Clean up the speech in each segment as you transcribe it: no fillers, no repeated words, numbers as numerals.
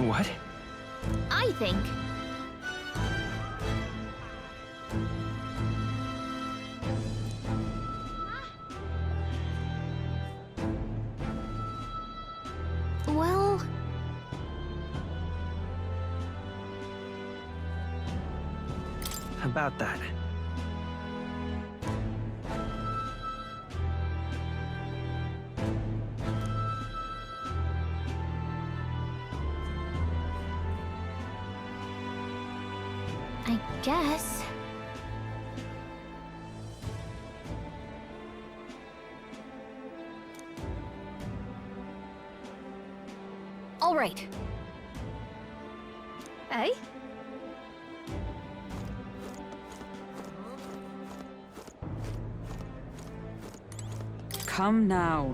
What? I think. Well... About that. I guess. All right. Eh? Come now.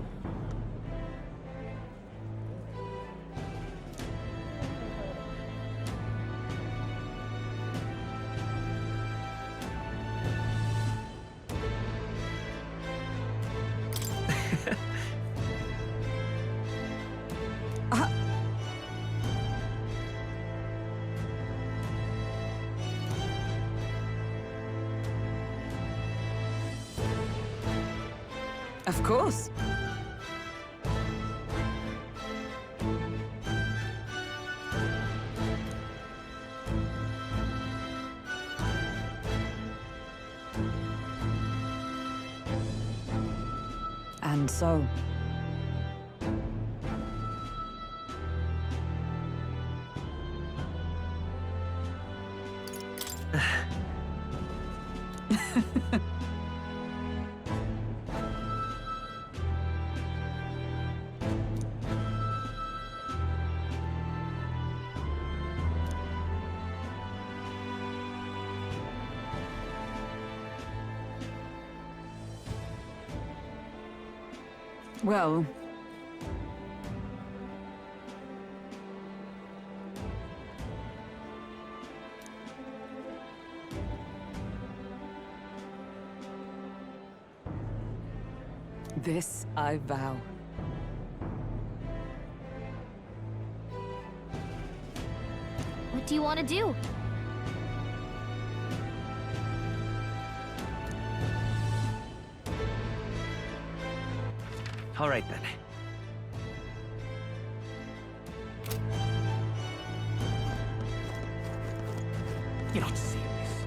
Of course. And so. Well... This I vow. What do you want to do? All right then. You're not serious.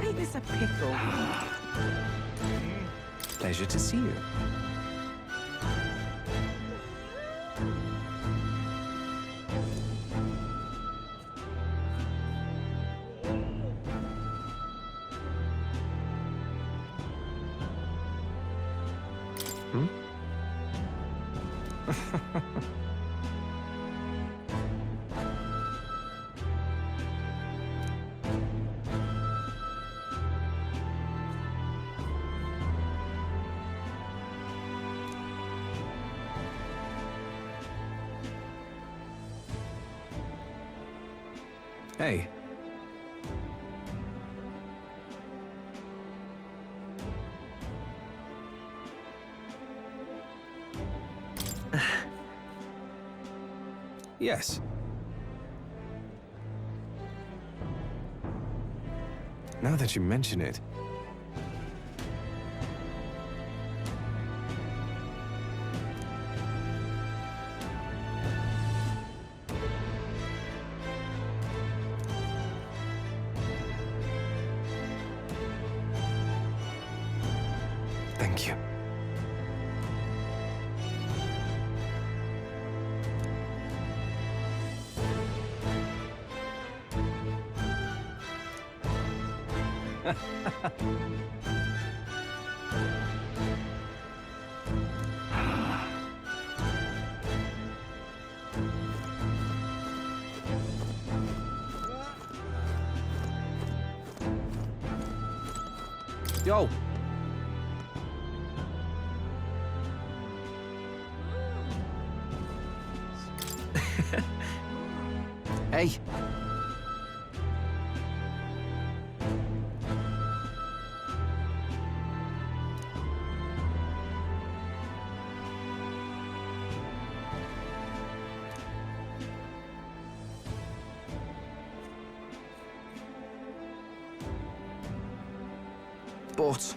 Ain't this a pickle? Pleasure to see you. Hmm? Hey. Yes. Now that you mention it. Thank you. Yo. Hey. But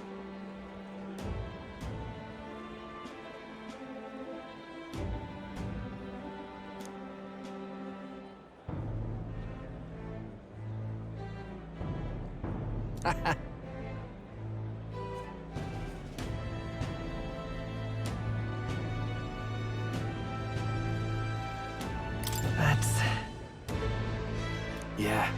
that's... Yeah.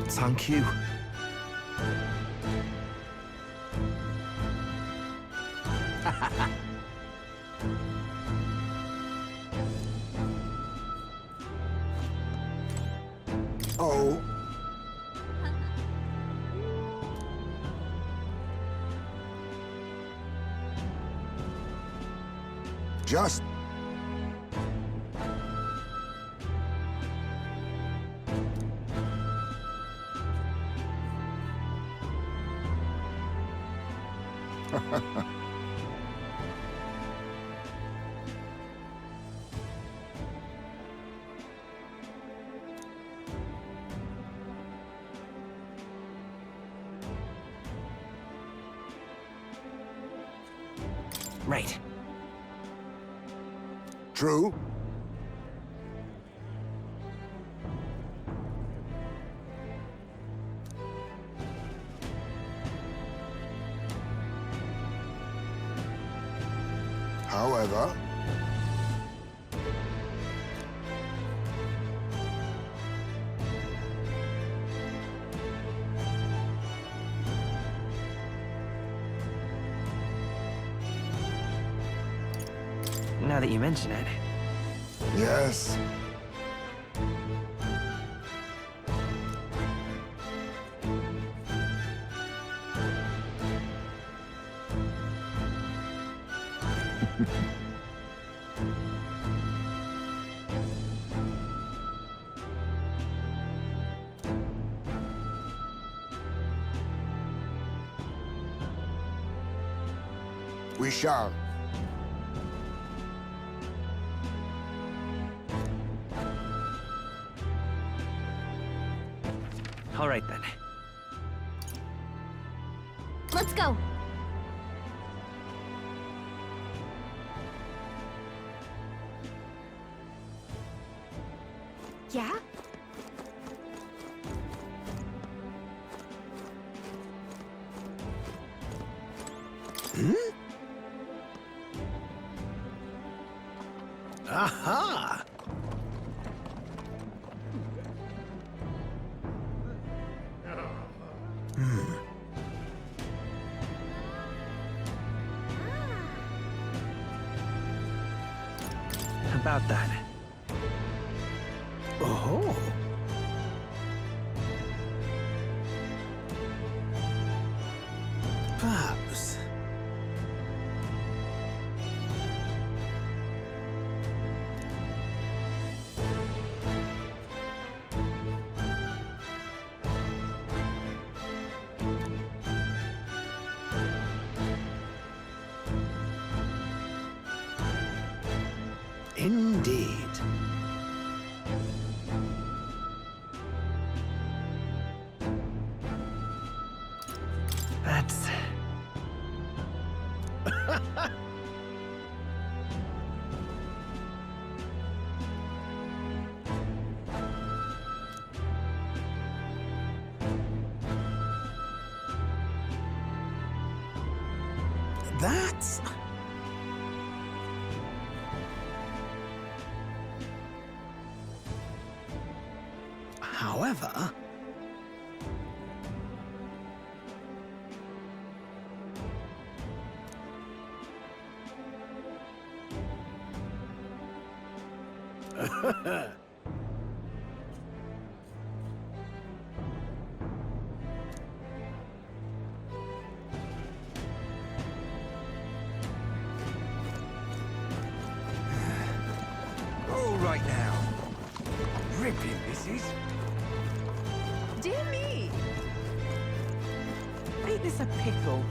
Thank you. Oh. Just Right. true. However, Now that you mention it. yes. We shall. All right then. Let's go. Yeah? Aha! About that. Oh. Perhaps. Indeed. That's... That's... However... All right now. Ripping this is. Dear me! Ain't this a pickle?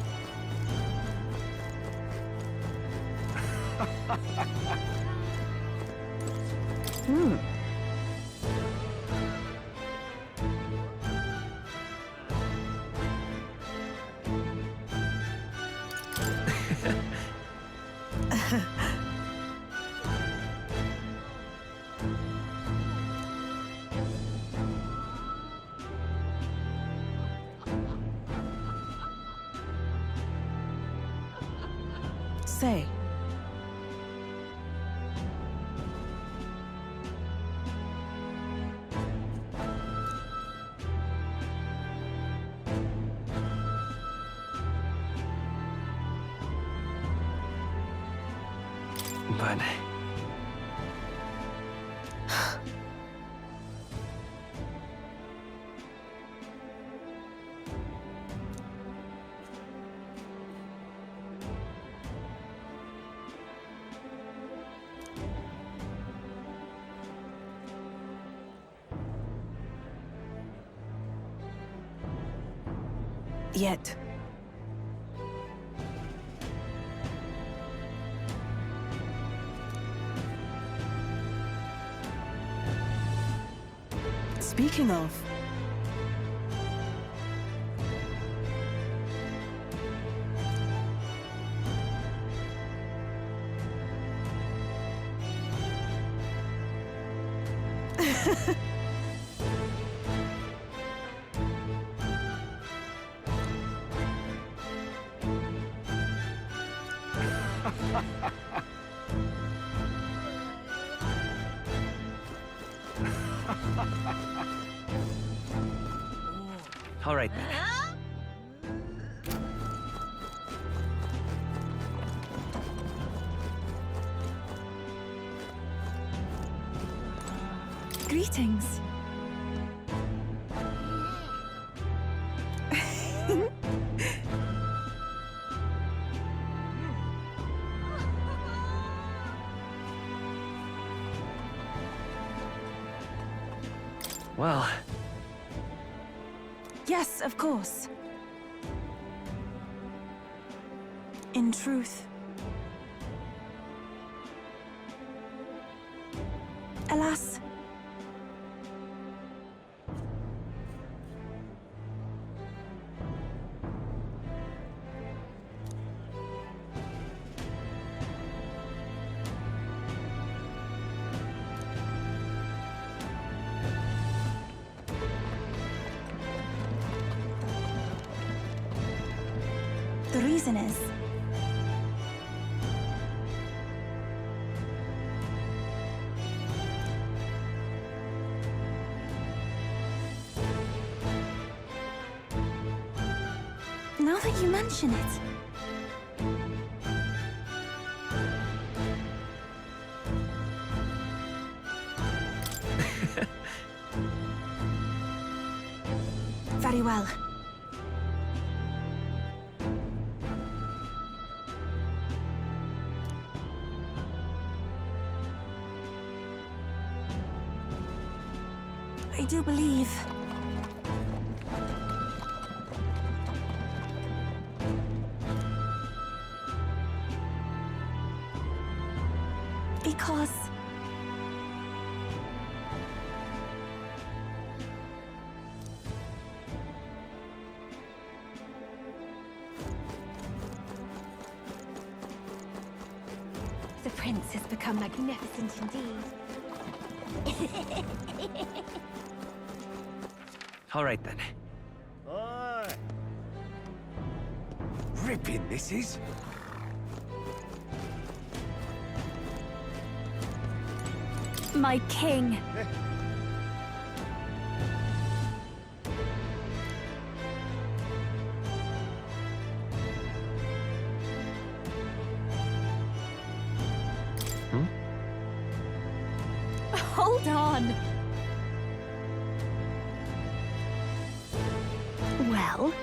Say. But... Yet. Speaking of... All right, then. Greetings. Well, Yes, of course. In truth. Alas. The reason is... Now that you mention it... Very well. I do believe... Because... The prince has become magnificent indeed. all right, then. Aye. Ripping, this is. My king. Hold on. Well?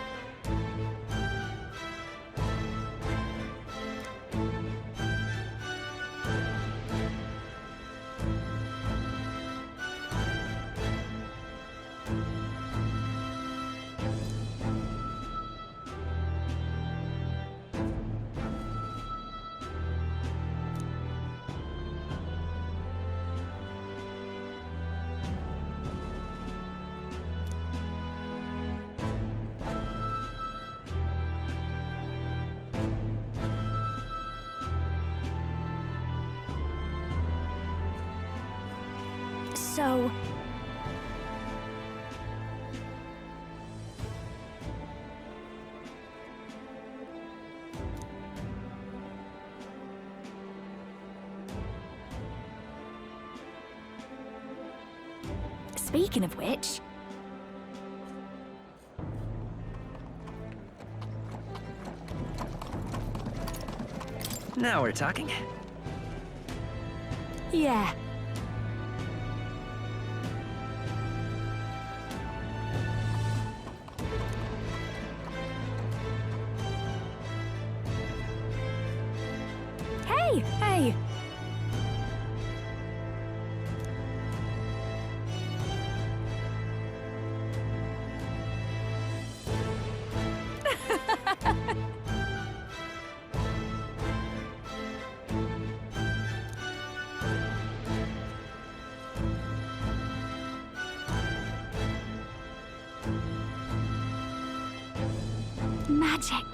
So... Speaking of which... Now we're talking. Yeah. Hey! Hey! Magic.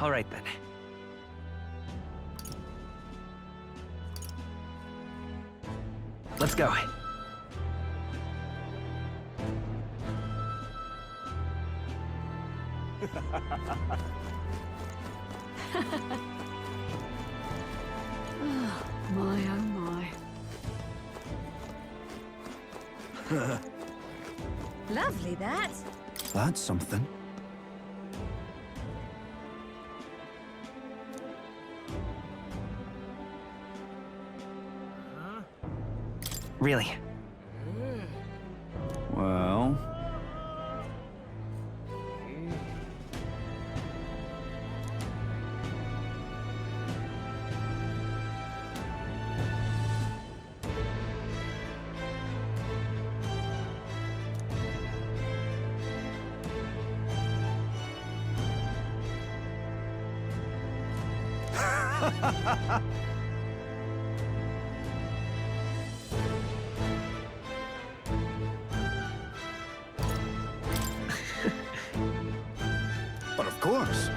All right then. Let's go. My oh my. Lovely that. That's something. Really? Well... But of course.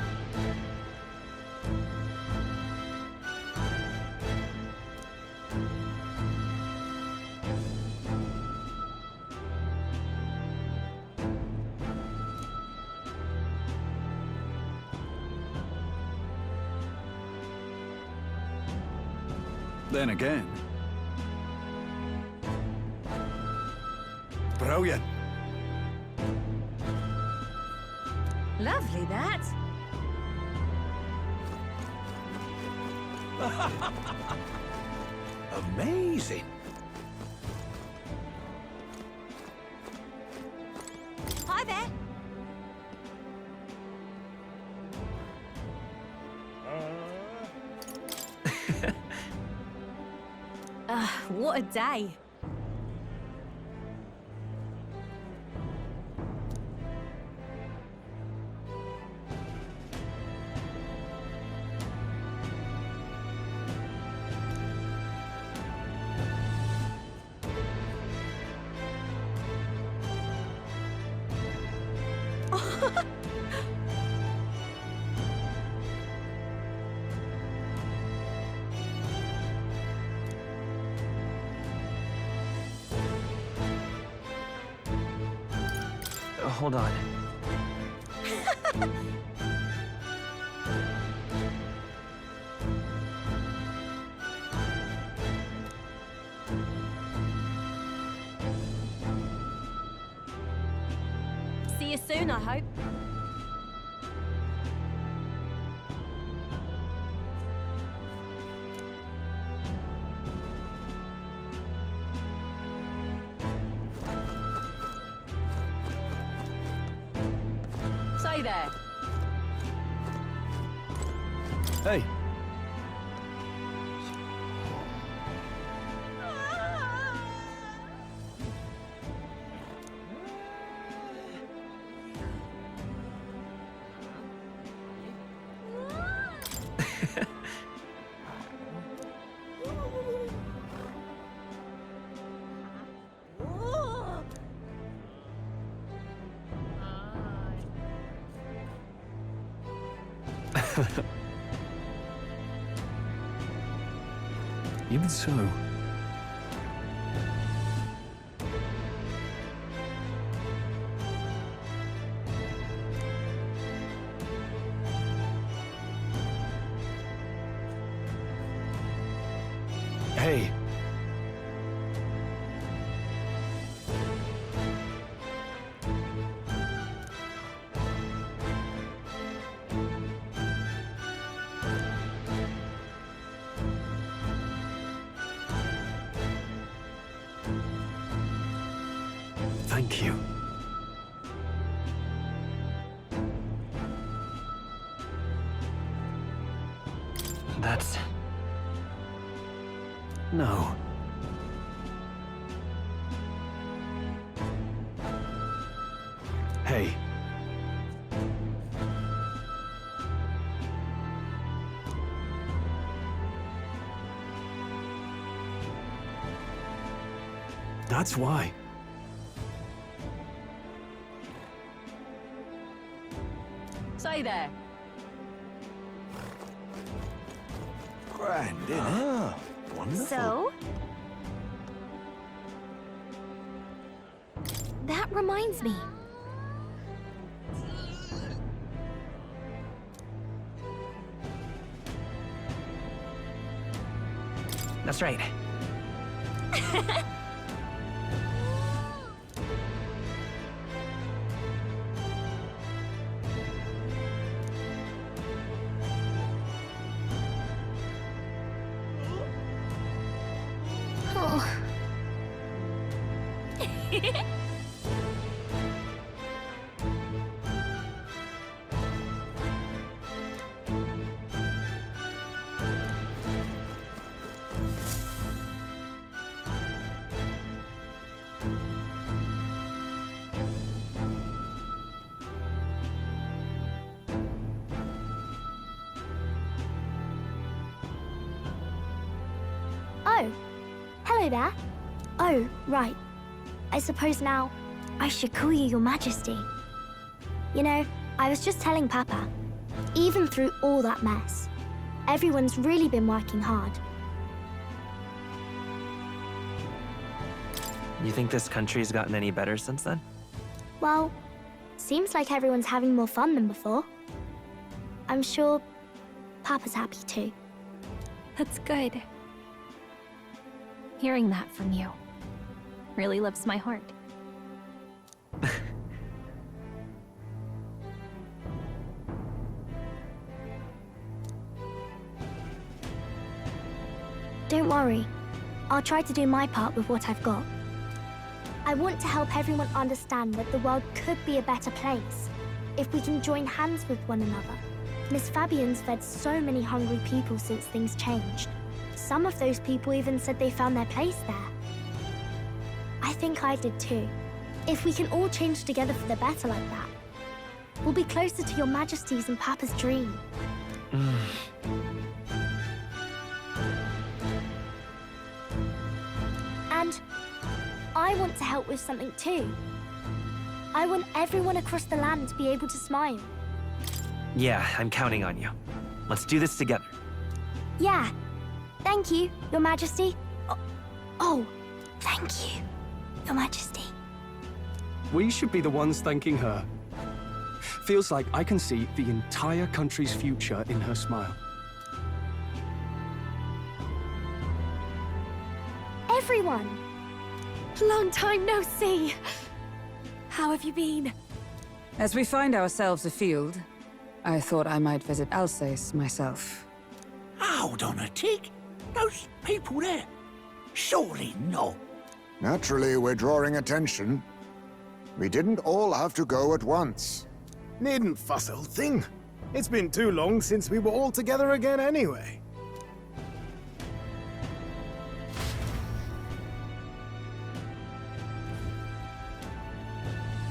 Then again. Brilliant. Lovely that. Amazing. Hi there. What a day. Hold on. See you soon, I hope. Say there. Hey. Even so. Hey. Thank you. That's... No. Hey. That's why. Say there. Grand, innit? Wonderful. So? That reminds me. That's right. Oh. Oh, hello there. Oh, right. I suppose now I should call you Your Majesty. You know, I was just telling Papa, even through all that mess, everyone's really been working hard. You think this country's gotten any better since then? Well, seems like everyone's having more fun than before. I'm sure Papa's happy too. That's good. Hearing that from you really lifts my heart. Don't worry. I'll try to do my part with what I've got. I want to help everyone understand that the world could be a better place if we can join hands with one another. Miss Fabian's fed so many hungry people since things changed. Some of those people even said they found their place there. I think I did too. If we can all change together for the better like that, we'll be closer to Your Majesty's and Papa's dream. And I want to help with something too. I want everyone across the land to be able to smile. Yeah, I'm counting on you. Let's do this together. Yeah. Thank you, Your Majesty. Oh, thank you, Your Majesty. We should be the ones thanking her. Feels like I can see the entire country's future in her smile. Everyone. Long time no see. How have you been? As we find ourselves afield, I thought I might visit Alsace myself. Hold on a tick. Those people there. Surely not. Naturally, we're drawing attention. We didn't all have to go at once. Needn't fuss, old thing. It's been too long since we were all together again anyway.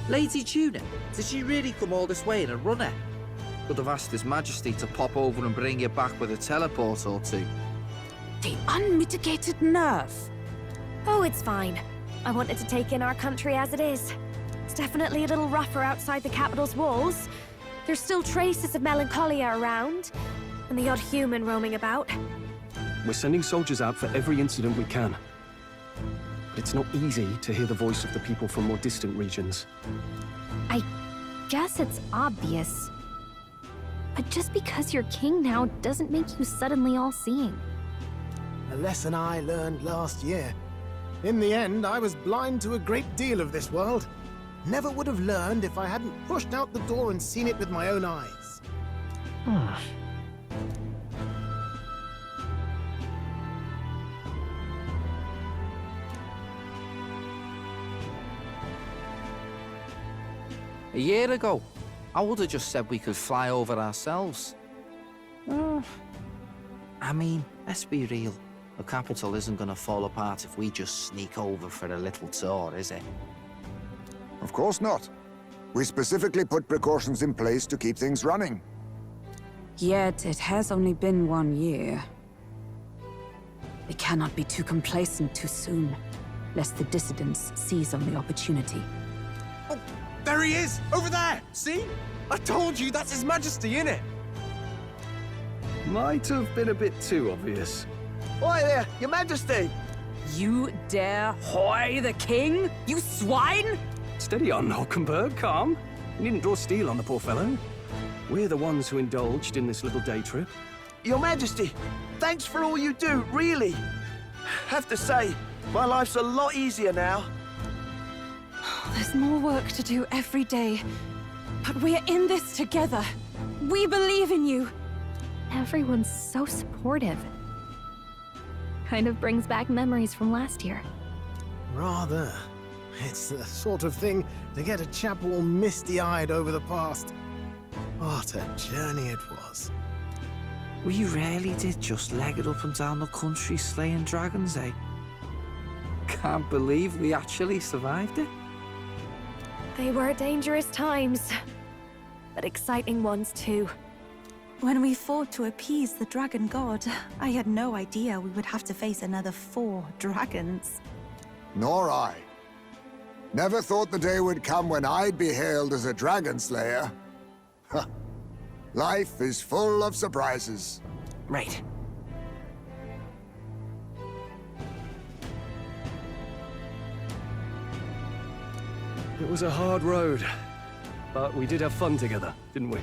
Lady Tuna, did she really come all this way in a runner? Could have asked His Majesty to pop over and bring you back with a teleport or two. The unmitigated nerve. Oh, it's fine. I wanted to take in our country as it is. It's definitely a little rougher outside the capital's walls. There's still traces of melancholia around, and the odd human roaming about. We're sending soldiers out for every incident we can. But it's not easy to hear the voice of the people from more distant regions. I guess it's obvious. But just because you're king now doesn't make you suddenly all-seeing. A lesson I learned last year. In the end, I was blind to a great deal of this world. Never would have learned if I hadn't pushed out the door and seen it with my own eyes. A year ago, I would have just said we could fly over ourselves. I mean, let's be real. The capital isn't going to fall apart if we just sneak over for a little tour, is it? Of course not. We specifically put precautions in place to keep things running. Yet it has only been 1 year. We cannot be too complacent too soon, lest the dissidents seize on the opportunity. Oh, there he is! Over there! See? I told you, that's His Majesty, innit? Might have been a bit too obvious. Oi there, Your Majesty! You dare hoy the king? You swine! Steady on, Hulkenberg, calm. You needn't draw steel on the poor fellow. We're the ones who indulged in this little day trip. Your Majesty, thanks for all you do, really. Have to say, my life's a lot easier now. There's more work to do every day. But we're in this together. We believe in you. Everyone's so supportive. Kind of brings back memories from last year. Rather. It's the sort of thing to get a chap all misty-eyed over the past. What a journey it was. We really did just leg it up and down the country slaying dragons, eh? Can't believe we actually survived it. They were dangerous times, but exciting ones too. When we fought to appease the dragon god, I had no idea we would have to face another 4 dragons. Nor I. Never thought the day would come when I'd be hailed as a dragon slayer. Huh. Life is full of surprises. Right. It was a hard road, but we did have fun together, didn't we?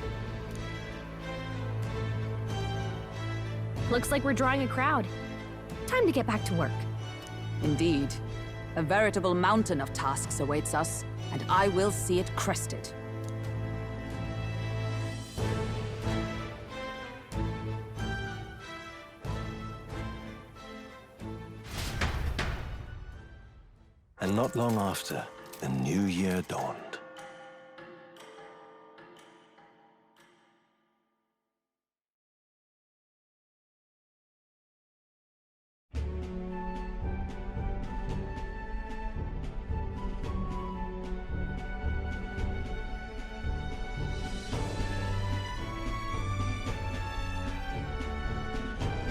Looks like we're drawing a crowd. Time to get back to work. Indeed. A veritable mountain of tasks awaits us, and I will see it crested. And not long after, the new year dawned.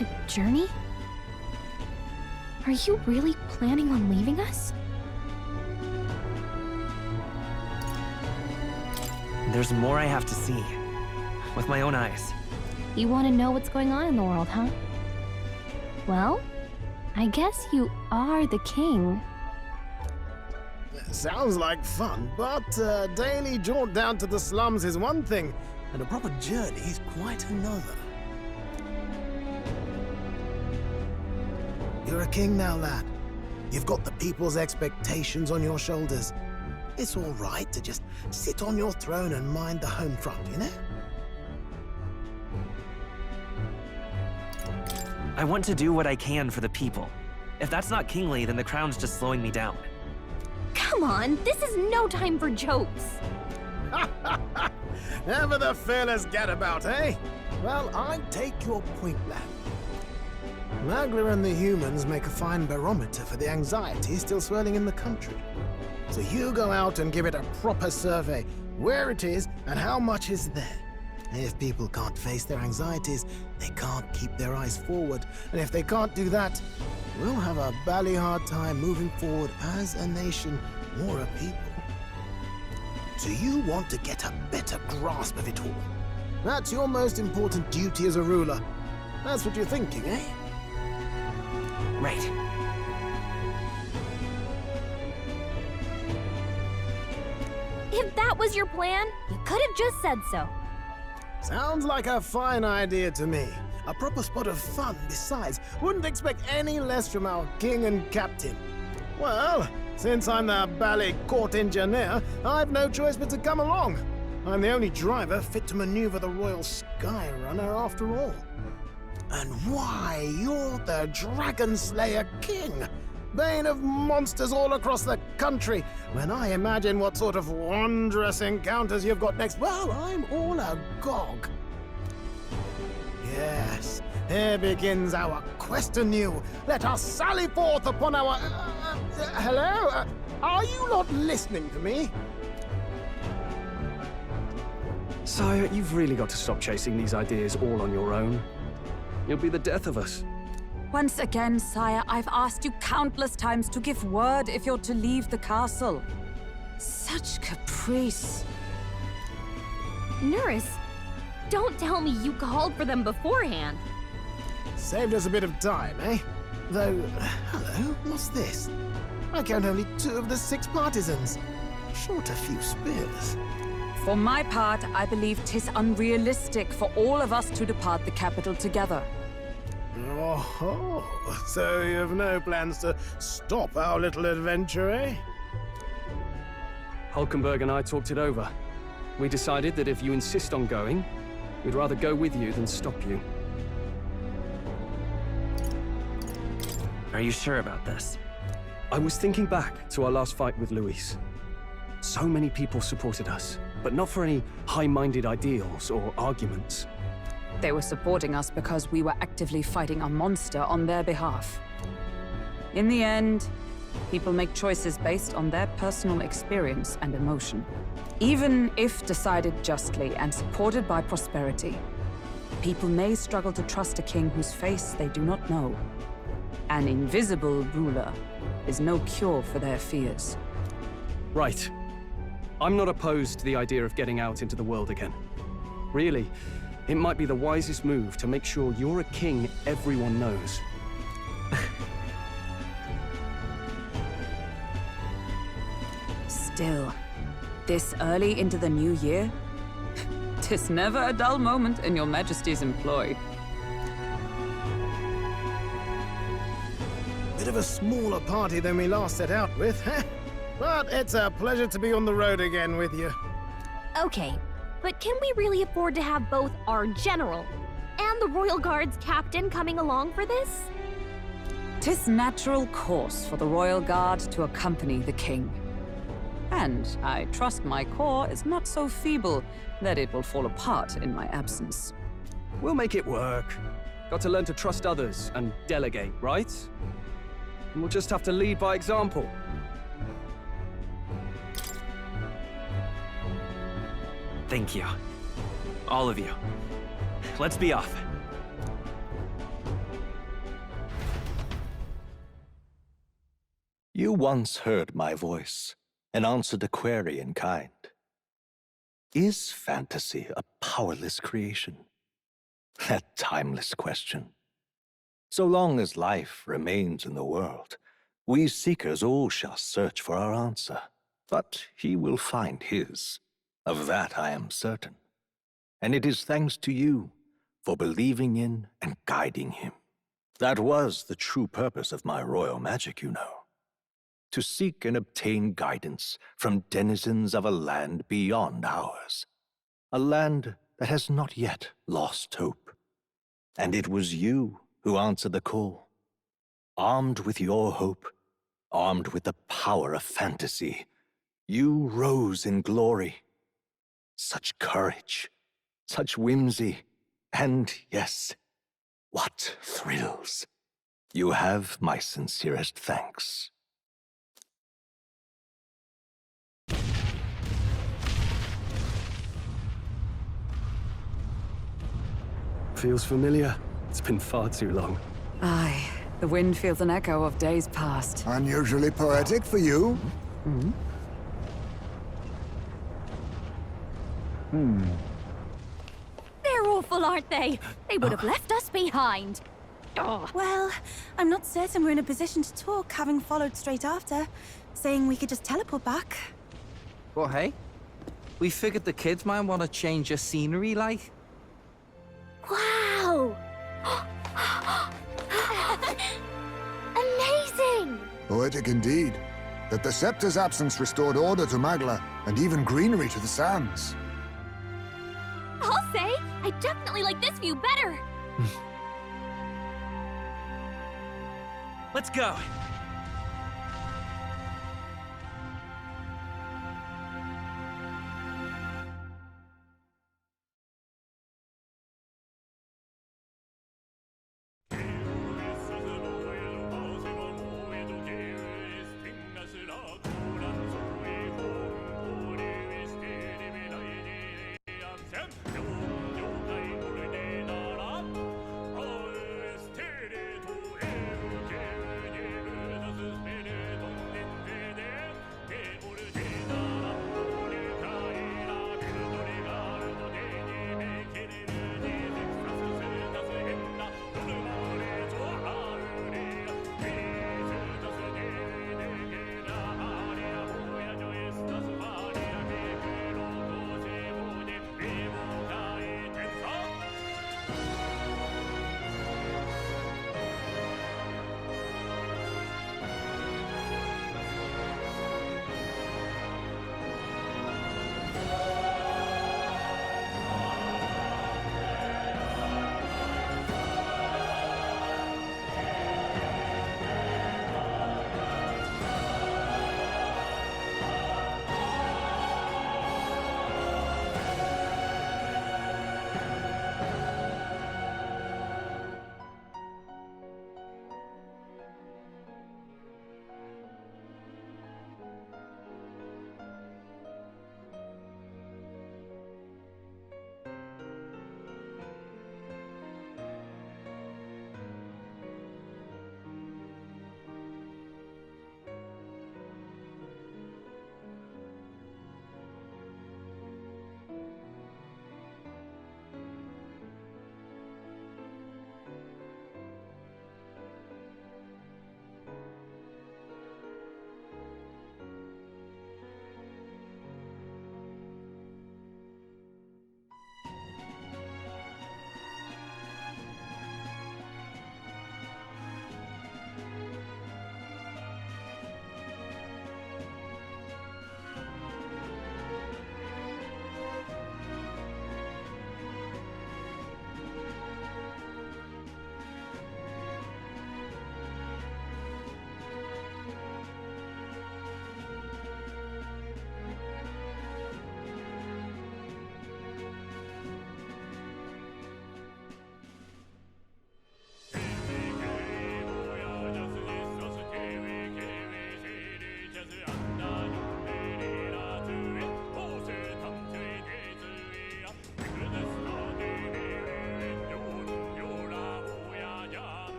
A journey? Are you really planning on leaving us? There's more I have to see. With my own eyes. You want to know what's going on in the world, huh? Well, I guess you are the king. Sounds like fun, but a daily jaunt down to the slums is one thing, and a proper journey is quite another. You're a king now, lad. You've got the people's expectations on your shoulders. It's all right to just sit on your throne and mind the home front, you know? I want to do what I can for the people. If that's not kingly, then the crown's just slowing me down. Come on, this is no time for jokes. Never the fearless gadabout, eh? Well, I take your point, lad. Magla and the humans make a fine barometer for the anxiety still swirling in the country. So you go out and give it a proper survey, where it is and how much is there. If people can't face their anxieties, they can't keep their eyes forward. And if they can't do that, we'll have a bally hard time moving forward as a nation or a people. So you want to get a better grasp of it all. That's your most important duty as a ruler. That's what you're thinking, eh? Right. If that was your plan, you could have just said so. Sounds like a fine idea to me. A proper spot of fun, besides. Wouldn't expect any less from our king and captain. Well, since I'm the ballet court engineer, I've no choice but to come along. I'm the only driver fit to maneuver the Royal Skyrunner after all. And why, you're the Dragon Slayer King, bane of monsters all across the country. When I imagine what sort of wondrous encounters you've got next, well, I'm all agog. Yes, here begins our quest anew. Let us sally forth upon our... hello? Are you not listening to me? Sire, you've really got to stop chasing these ideas all on your own. You'll be the death of us. Once again, sire, I've asked you countless times to give word if you're to leave the castle. Such caprice. Nurse, don't tell me you called for them beforehand. Saved us a bit of time, eh? Though, hello, what's this? I count only 2 of the 6 partisans. Short a few spears. For my part, I believe 'tis unrealistic for all of us to depart the capital together. Oh, so you have no plans to stop our little adventure, eh? Hulkenberg and I talked it over. We decided that if you insist on going, we'd rather go with you than stop you. Are you sure about this? I was thinking back to our last fight with Luis. So many people supported us, but not for any high-minded ideals or arguments. They were supporting us because we were actively fighting a monster on their behalf. In the end, people make choices based on their personal experience and emotion. Even if decided justly and supported by prosperity, people may struggle to trust a king whose face they do not know. An invisible ruler is no cure for their fears. Right. I'm not opposed to the idea of getting out into the world again. Really, it might be the wisest move to make sure you're a king everyone knows. Still, this early into the new year? 'Tis never a dull moment in your Majesty's employ. Bit of a smaller party than we last set out with, huh? But it's a pleasure to be on the road again with you. Okay, but can we really afford to have both our general and the Royal Guard's captain coming along for this? 'Tis natural course for the Royal Guard to accompany the king. And I trust my corps is not so feeble that it will fall apart in my absence. We'll make it work. Got to learn to trust others and delegate, right? And we'll just have to lead by example. Thank you. All of you. Let's be off. You once heard my voice and answered a query in kind. Is fantasy a powerless creation? That timeless question. So long as life remains in the world, we seekers all shall search for our answer. But he will find his. Of that I am certain. And it is thanks to you for believing in and guiding him. That was the true purpose of my royal magic, you know. To seek and obtain guidance from denizens of a land beyond ours. A land that has not yet lost hope. And it was you who answered the call. Armed with your hope, armed with the power of fantasy, you rose in glory. Such courage, such whimsy, and yes, what thrills. You have my sincerest thanks. Feels familiar. It's been far too long. Aye, the wind feels an echo of days past. Unusually poetic for you. They're awful, aren't they? They would have left us behind. Well, I'm not certain we're in a position to talk, having followed straight after, saying we could just teleport back. Well, hey, we figured the kids might want to change your scenery, like. Wow! Amazing! Poetic indeed. That the scepter's absence restored order to Magla, and even greenery to the sands. I'll say, I definitely like this view better. Let's go.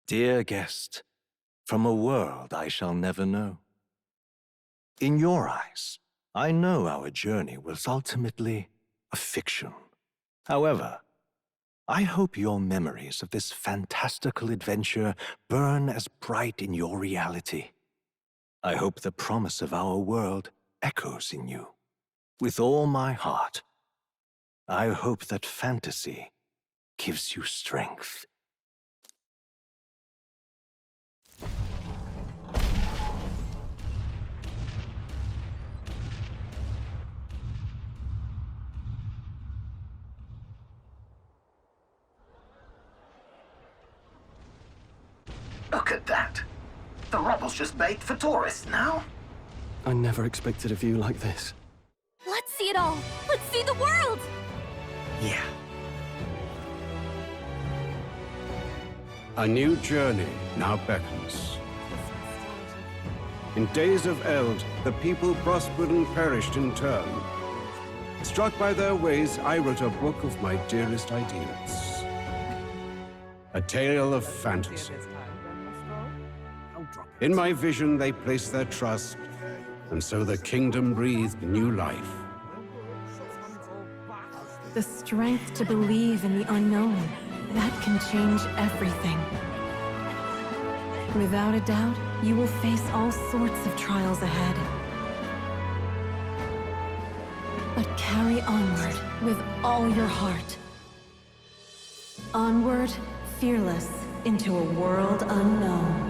Dear guest, from a world I shall never know. In your eyes, I know our journey was ultimately a fiction. However, I hope your memories of this fantastical adventure burn as bright in your reality. I hope the promise of our world echoes in you. With all my heart, I hope that fantasy gives you strength. Look at that. The rubble's just bait for tourists now. I never expected a view like this. Let's see it all. Let's see the world. Yeah. A new journey now beckons. In days of eld, the people prospered and perished in turn. Struck by their ways, I wrote a book of my dearest ideas. A tale of fantasy. In my vision, they placed their trust, and so the kingdom breathed new life. The strength to believe in the unknown, that can change everything. Without a doubt, you will face all sorts of trials ahead. But carry onward with all your heart. Onward, fearless, into a world unknown.